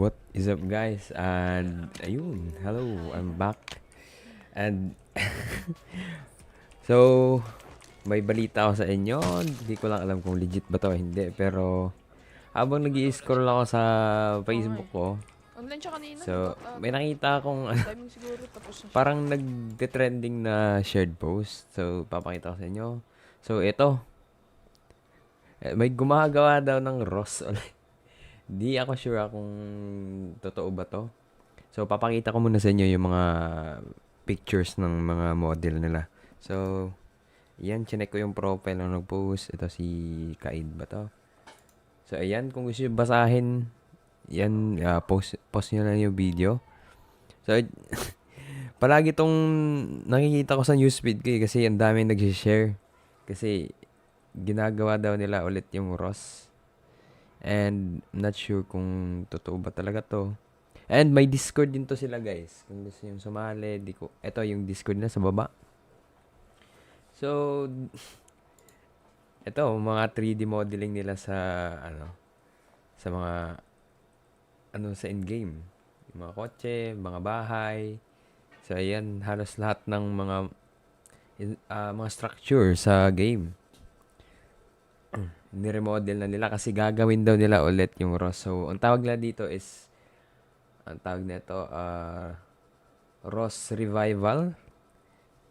What is up guys? And ayun, hello, I'm back. And so, may balita ako sa inyo. Hindi ko lang alam kung legit ba to o hindi. Pero habang nag-i-scroll ako sa Facebook ko, Online siya kanina, so nag-out may ata. nakita akong Timing siguro, tapos na siya. parang nagte-trending na shared post. So, papakita ko sa inyo. So, ito. May gumagawa daw ng Ross ulit. Di ako sure kung totoo ba to. So, papakita ko muna sa inyo yung mga pictures ng mga model nila. So, yan, chinek ko yung profile na nag-post. Ito si Kaid ba to? So, ayan, kung gusto nyo basahin, yan, post nyo lang yung video. So, palagi tong nakikita ko sa newsfeed ko kasi ang dami nag-share. Kasi, ginagawa daw nila ulit yung Ross. And, not sure kung totoo ba talaga to. And may Discord din to sila guys. Kung gusto nyo sumali, ito yung Discord na sa baba. So, ito, mga 3D modeling nila sa, sa mga, sa in-game. Yung mga kotse, mga bahay. So, ayan, halos lahat ng mga structure sa game. Niremodel na nila kasi gagawin daw nila ulit yung Ross. So, ang tawag nila dito is, ang tawag nito, Ross Revival.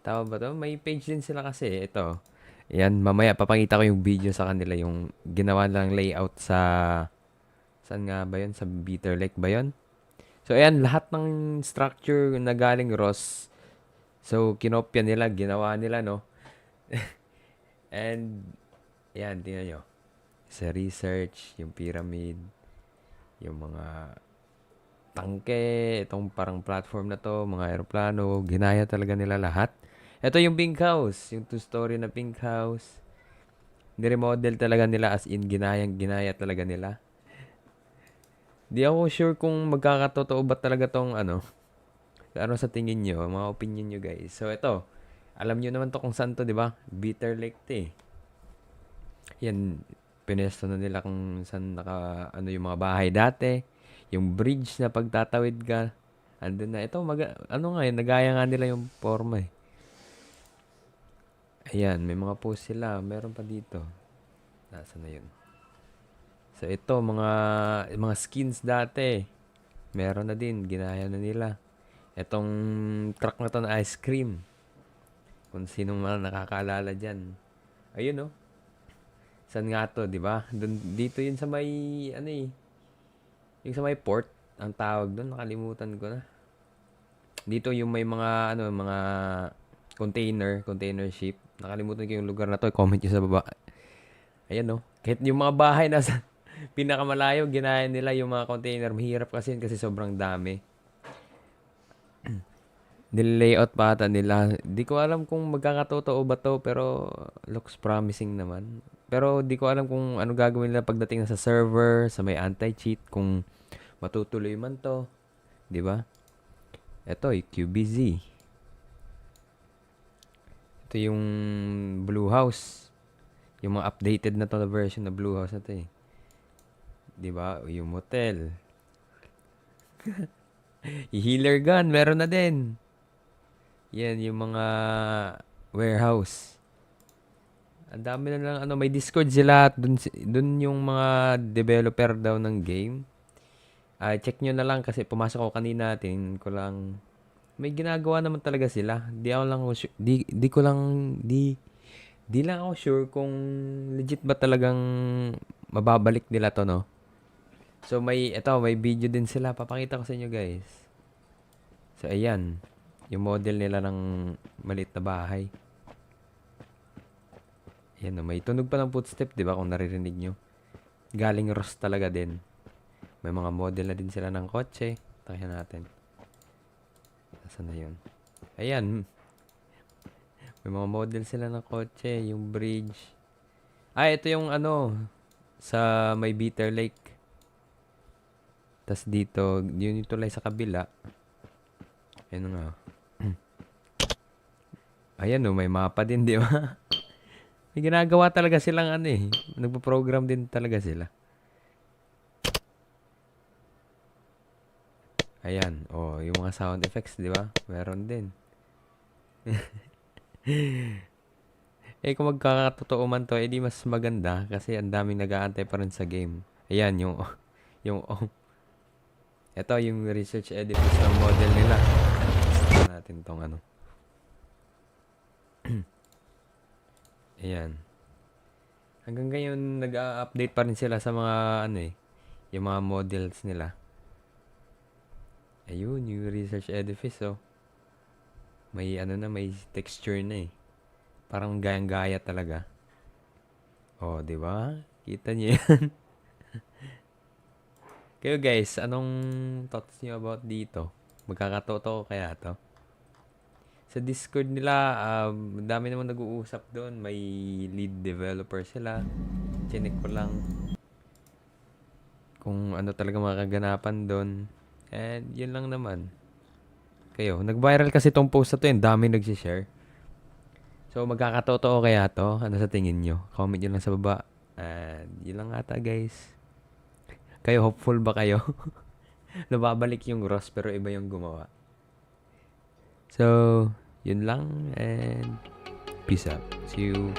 Tama ba to? May page din sila kasi. Ito. Yan, mamaya papakita ko yung video sa kanila. Yung ginawa lang layout sa... Saan nga ba yun? Sa Bitter Lake ba yun? So, ayan, lahat ng structure na galing Ross. So, kinopya nila, ginawa nila, no? And, ayan, tingnan nyo. Sa research, yung pyramid, yung mga tangke, itong parang platform na to, mga aeroplano, ginaya talaga nila lahat. Ito yung pink house, yung two-story na pink house. Niremodel talaga nila as in ginaya talaga nila. Di ako sure kung magkakatotoo ba talaga tong ano sa tingin nyo, mga opinion nyo guys. So ito, alam nyo naman to kung saan to, di ba? Bitter Lake to eh. Yan, pinesto na nila kung saan yung mga bahay dati. Yung bridge na pagtatawid ka, andun na. Ito, nagaya nga nila yung forma eh. Ayan, may mga post sila. Meron pa dito. Nasaan na yun? So, ito, mga skins dati. Meron na din. Ginaya na nila. Itong truck na to na ice cream. Kung sino man nakakaalala dyan. Ayun, oh. Saan nga to, di ba? Dito yun sa may, yung sa may port. Ang tawag doon, nakalimutan ko na. Dito yung may mga container ship. Nakalimutan ko yung lugar na to. Comment nyo sa baba. Ayan, no. Kahit yung mga bahay nasa pinakamalayo, ginaya nila yung mga container. Mahirap kasi yun kasi sobrang dami. Nilayout pa ata nila. Di ko alam kung magkakatotoo ba to, pero looks promising naman. Pero di ko alam kung ano gagawin nila pagdating na sa server, sa may anti-cheat, kung matutuloy man to. Di ba? Ito, QBZ. Ito yung Blue House. Yung mga updated na to na version na Blue House na to eh. Diba? Yung motel. Healer gun, meron na din. Yan, yung mga warehouse. Ang dami na lang, may Discord sila at dun yung mga developer daw ng game. Check nyo na lang kasi pumasok ako kanina, tingin ko lang. May ginagawa naman talaga sila. Di lang ako sure kung legit ba talagang mababalik nila to, no? So, may video din sila. Papakita ko sa inyo, guys. So, ayan. Yung model nila ng maliit na bahay. Ayan, no, may tunog pa ng footstep, di ba? Kung naririnig nyo. Galing Ross talaga din. May mga model na din sila ng kotse. Takyan natin. Nasaan na yun? Ayan. May mga model sila ng kotse. Yung bridge. Ito yung sa may Bitter Lake. Tas dito, yun yung tulay sa kabila. Ayan nga. Ayan may mapa din, di ba? May ginagawa talaga silang Nagpo-program din talaga sila. Ayan, oh, yung mga sound effects, di ba? Meron din. Eh, kung magkakatotoo man to, edi mas maganda kasi ang daming nag-aantay pa rin sa game. Ayan, yung, ito yung research edifice ng model nila. Test natin tong ano. Ayan. Hanggang ngayon, nag-update pa rin sila sa mga, ano eh, yung mga models nila. Ayun, yung research edifice, oh. May, ano na, may texture na eh. Parang gayang-gaya talaga. Oh, di ba? Kita niyo yan. Kayo guys, anong thoughts niyo about dito? Magkakatotoo kaya to? Sa Discord nila, dami naman nag-uusap doon. May lead developer sila. Chinik ko lang kung ano talaga makaganapan doon. And yun lang naman. Kayo, nag-viral kasi tong post na to. Yung dami nagsishare. So, magkakatotoo kaya to? Ano sa tingin nyo? Comment nyo lang sa baba. And yun lang ata guys. Kayo, hopeful ba kayo? Nababalik yung Ross pero iba yung gumawa. So, yun lang and peace out. See you